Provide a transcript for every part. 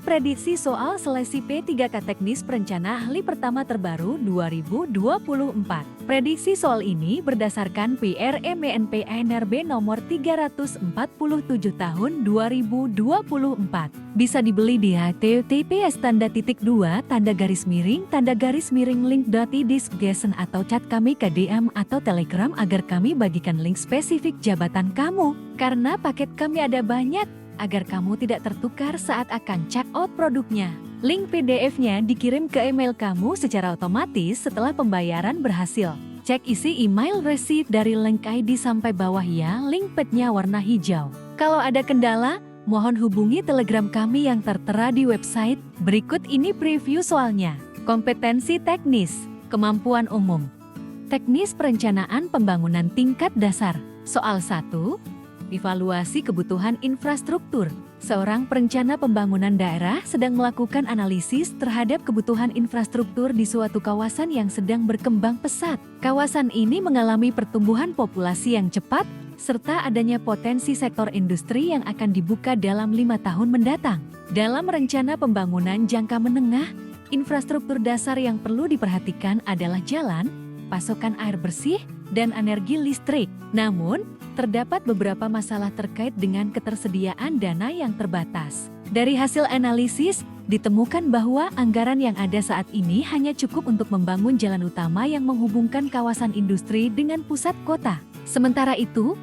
1. Prediksi soal seleksi P3K Teknis Perencana Ahli Pertama Terbaru 2024. Prediksi soal ini berdasarkan PRMNP NRB nomor 347 tahun 2024. Bisa dibeli di https://link.id/link.id/gesen atau chat kami ke DM atau Telegram agar kami bagikan link spesifik jabatan kamu. Karena paket kami ada banyak, agar kamu tidak tertukar saat akan check out produknya. Link PDF-nya dikirim ke email kamu secara otomatis setelah pembayaran berhasil. Cek isi email receipt dari link ID sampai bawah ya, link padnya warna hijau. Kalau ada kendala, mohon hubungi Telegram kami yang tertera di website. Berikut ini preview soalnya. Kompetensi teknis, kemampuan umum. Teknis perencanaan pembangunan tingkat dasar. Soal 1. Evaluasi kebutuhan infrastruktur. Seorang perencana pembangunan daerah sedang melakukan analisis terhadap kebutuhan infrastruktur di suatu kawasan yang sedang berkembang pesat. Kawasan ini mengalami pertumbuhan populasi yang cepat, serta adanya potensi sektor industri yang akan dibuka dalam 5 tahun mendatang. Dalam rencana pembangunan jangka menengah, infrastruktur dasar yang perlu diperhatikan adalah jalan, pasokan air bersih, dan energi listrik. Namun, terdapat beberapa masalah terkait dengan ketersediaan dana yang terbatas. Dari hasil analisis, ditemukan bahwa anggaran yang ada saat ini hanya cukup untuk membangun jalan utama yang menghubungkan kawasan industri dengan pusat kota. Sementara itu,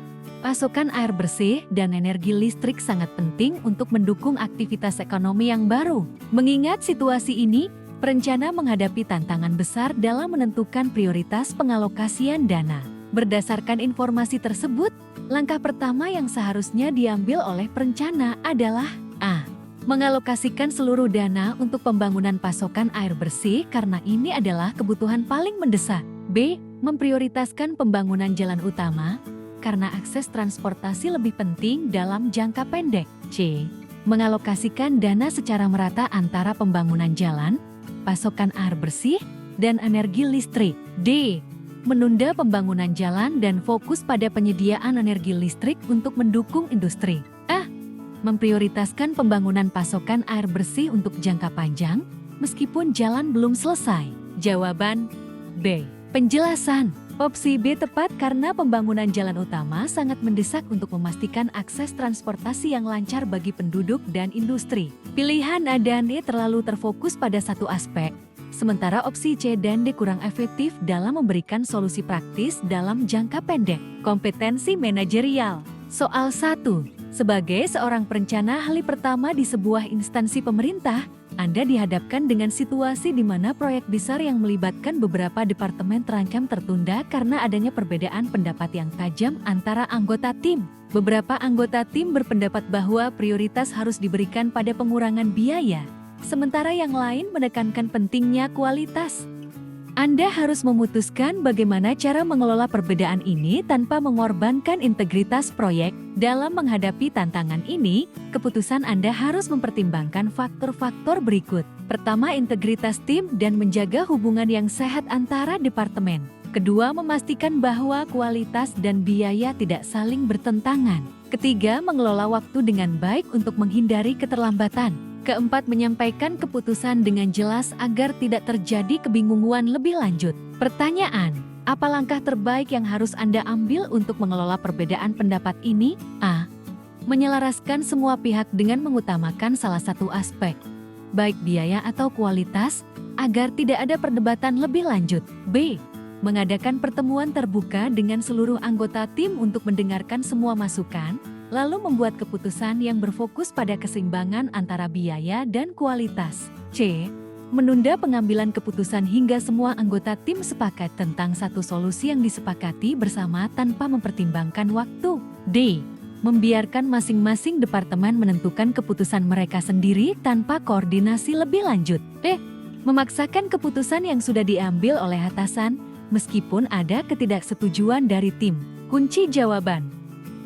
pasokan air bersih dan energi listrik sangat penting untuk mendukung aktivitas ekonomi yang baru. Mengingat situasi ini, perencana menghadapi tantangan besar dalam menentukan prioritas pengalokasian dana. Berdasarkan informasi tersebut, langkah pertama yang seharusnya diambil oleh perencana adalah A. Mengalokasikan seluruh dana untuk pembangunan pasokan air bersih karena ini adalah kebutuhan paling mendesak. B. Memprioritaskan pembangunan jalan utama karena akses transportasi lebih penting dalam jangka pendek. C. Mengalokasikan dana secara merata antara pembangunan jalan, pasokan air bersih, dan energi listrik. D. Menunda pembangunan jalan dan fokus pada penyediaan energi listrik untuk mendukung industri. A. Memprioritaskan pembangunan pasokan air bersih untuk jangka panjang, meskipun jalan belum selesai. Jawaban B. Penjelasan. Opsi B tepat karena pembangunan jalan utama sangat mendesak untuk memastikan akses transportasi yang lancar bagi penduduk dan industri. Pilihan A dan E terlalu terfokus pada satu aspek, sementara opsi C dan D kurang efektif dalam memberikan solusi praktis dalam jangka pendek. Kompetensi manajerial. Soal 1. Sebagai seorang perencana ahli pertama di sebuah instansi pemerintah, Anda dihadapkan dengan situasi di mana proyek besar yang melibatkan beberapa departemen terancam tertunda karena adanya perbedaan pendapat yang tajam antara anggota tim. Beberapa anggota tim berpendapat bahwa prioritas harus diberikan pada pengurangan biaya, sementara yang lain menekankan pentingnya kualitas. Anda harus memutuskan bagaimana cara mengelola perbedaan ini tanpa mengorbankan integritas proyek. Dalam menghadapi tantangan ini, keputusan Anda harus mempertimbangkan faktor-faktor berikut. Pertama, integritas tim dan menjaga hubungan yang sehat antara departemen. Kedua, memastikan bahwa kualitas dan biaya tidak saling bertentangan. Ketiga, mengelola waktu dengan baik untuk menghindari keterlambatan. Keempat, menyampaikan keputusan dengan jelas agar tidak terjadi kebingungan lebih lanjut. Pertanyaan, apa langkah terbaik yang harus Anda ambil untuk mengelola perbedaan pendapat ini? A. Menyelaraskan semua pihak dengan mengutamakan salah satu aspek, baik biaya atau kualitas, agar tidak ada perdebatan lebih lanjut. B. Mengadakan pertemuan terbuka dengan seluruh anggota tim untuk mendengarkan semua masukan, lalu membuat keputusan yang berfokus pada keseimbangan antara biaya dan kualitas. C. Menunda pengambilan keputusan hingga semua anggota tim sepakat tentang satu solusi yang disepakati bersama tanpa mempertimbangkan waktu. D. Membiarkan masing-masing departemen menentukan keputusan mereka sendiri tanpa koordinasi lebih lanjut. E. Memaksakan keputusan yang sudah diambil oleh atasan, meskipun ada ketidaksetujuan dari tim. Kunci jawaban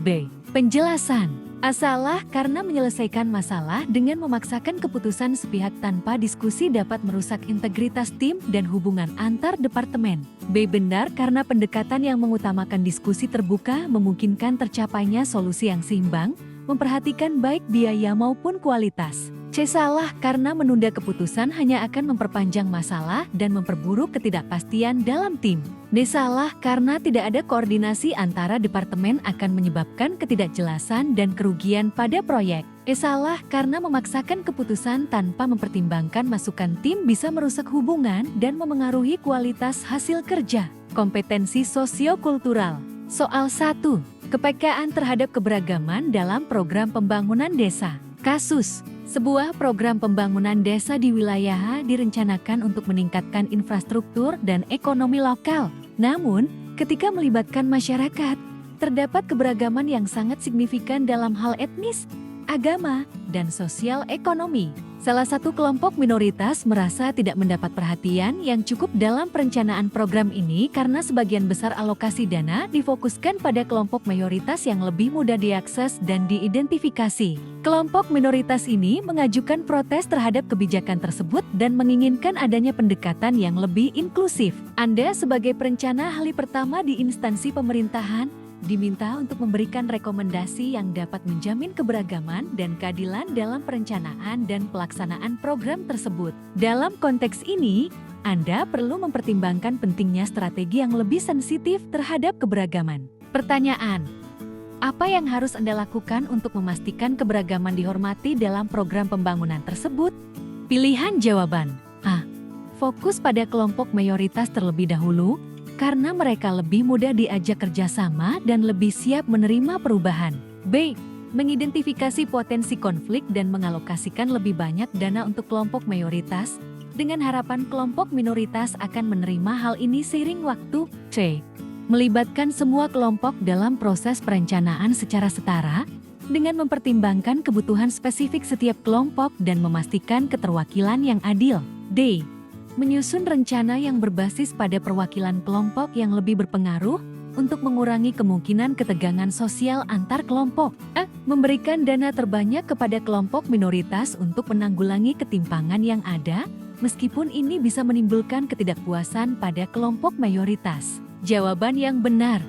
B. Penjelasan. A. Salah karena menyelesaikan masalah dengan memaksakan keputusan sepihak tanpa diskusi dapat merusak integritas tim dan hubungan antar departemen. B. Benar karena pendekatan yang mengutamakan diskusi terbuka memungkinkan tercapainya solusi yang seimbang, memperhatikan baik biaya maupun kualitas. C. Salah karena menunda keputusan hanya akan memperpanjang masalah dan memperburuk ketidakpastian dalam tim. D. Salah karena tidak ada koordinasi antara departemen akan menyebabkan ketidakjelasan dan kerugian pada proyek. E. Salah karena memaksakan keputusan tanpa mempertimbangkan masukan tim bisa merusak hubungan dan memengaruhi kualitas hasil kerja. Kompetensi sosiokultural. Soal 1. Kepekaan terhadap keberagaman dalam program pembangunan desa. Kasus. Sebuah program pembangunan desa di wilayah A direncanakan untuk meningkatkan infrastruktur dan ekonomi lokal. Namun, ketika melibatkan masyarakat, terdapat keberagaman yang sangat signifikan dalam hal etnis, agama, dan sosial ekonomi. Salah satu kelompok minoritas merasa tidak mendapat perhatian yang cukup dalam perencanaan program ini karena sebagian besar alokasi dana difokuskan pada kelompok mayoritas yang lebih mudah diakses dan diidentifikasi. Kelompok minoritas ini mengajukan protes terhadap kebijakan tersebut dan menginginkan adanya pendekatan yang lebih inklusif. Anda sebagai perencana ahli pertama di instansi pemerintahan, diminta untuk memberikan rekomendasi yang dapat menjamin keberagaman dan keadilan dalam perencanaan dan pelaksanaan program tersebut. Dalam konteks ini, Anda perlu mempertimbangkan pentingnya strategi yang lebih sensitif terhadap keberagaman. Pertanyaan: apa yang harus Anda lakukan untuk memastikan keberagaman dihormati dalam program pembangunan tersebut? Pilihan jawaban: A. Fokus pada kelompok mayoritas terlebih dahulu, karena mereka lebih mudah diajak kerjasama dan lebih siap menerima perubahan. B. Mengidentifikasi potensi konflik dan mengalokasikan lebih banyak dana untuk kelompok mayoritas, dengan harapan kelompok minoritas akan menerima hal ini seiring waktu. C. Melibatkan semua kelompok dalam proses perencanaan secara setara, dengan mempertimbangkan kebutuhan spesifik setiap kelompok dan memastikan keterwakilan yang adil. D. Menyusun rencana yang berbasis pada perwakilan kelompok yang lebih berpengaruh untuk mengurangi kemungkinan ketegangan sosial antar kelompok. E. Memberikan dana terbanyak kepada kelompok minoritas untuk menanggulangi ketimpangan yang ada, meskipun ini bisa menimbulkan ketidakpuasan pada kelompok mayoritas. Jawaban yang benar: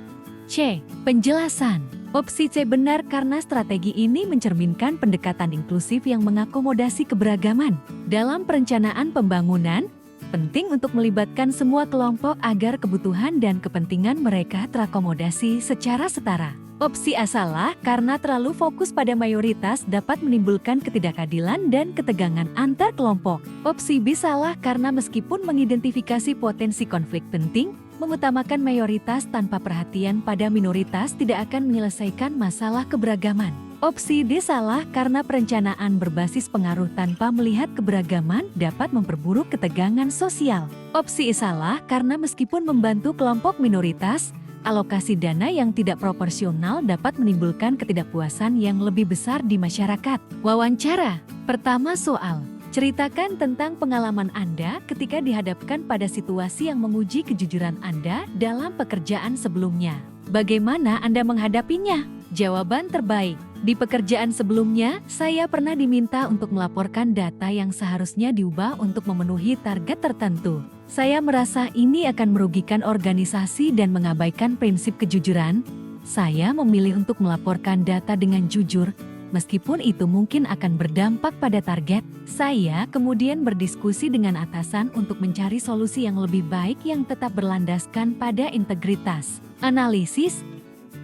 C. Penjelasan. Opsi C benar karena strategi ini mencerminkan pendekatan inklusif yang mengakomodasi keberagaman. Dalam perencanaan pembangunan, penting untuk melibatkan semua kelompok agar kebutuhan dan kepentingan mereka terakomodasi secara setara. Opsi A salah karena terlalu fokus pada mayoritas dapat menimbulkan ketidakadilan dan ketegangan antar kelompok. Opsi B salah karena meskipun mengidentifikasi potensi konflik penting, mengutamakan mayoritas tanpa perhatian pada minoritas tidak akan menyelesaikan masalah keberagaman. Opsi D salah karena perencanaan berbasis pengaruh tanpa melihat keberagaman dapat memperburuk ketegangan sosial. Opsi E salah karena meskipun membantu kelompok minoritas, alokasi dana yang tidak proporsional dapat menimbulkan ketidakpuasan yang lebih besar di masyarakat. Wawancara. Pertama soal: ceritakan tentang pengalaman Anda ketika dihadapkan pada situasi yang menguji kejujuran Anda dalam pekerjaan sebelumnya. Bagaimana Anda menghadapinya? Jawaban terbaik: di pekerjaan sebelumnya, saya pernah diminta untuk melaporkan data yang seharusnya diubah untuk memenuhi target tertentu. Saya merasa ini akan merugikan organisasi dan mengabaikan prinsip kejujuran. Saya memilih untuk melaporkan data dengan jujur, meskipun itu mungkin akan berdampak pada target. Saya kemudian berdiskusi dengan atasan untuk mencari solusi yang lebih baik yang tetap berlandaskan pada integritas. Analisis.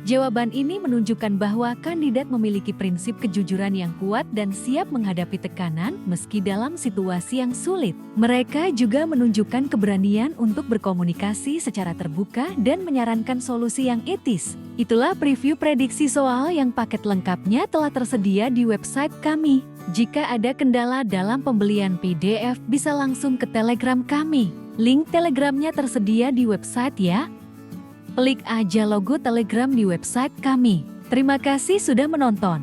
Jawaban ini menunjukkan bahwa kandidat memiliki prinsip kejujuran yang kuat dan siap menghadapi tekanan meski dalam situasi yang sulit. Mereka juga menunjukkan keberanian untuk berkomunikasi secara terbuka dan menyarankan solusi yang etis. Itulah preview prediksi soal yang paket lengkapnya telah tersedia di website kami. Jika ada kendala dalam pembelian PDF, bisa langsung ke Telegram kami. Link Telegramnya tersedia di website ya. Klik aja logo Telegram di website kami. Terima kasih sudah menonton.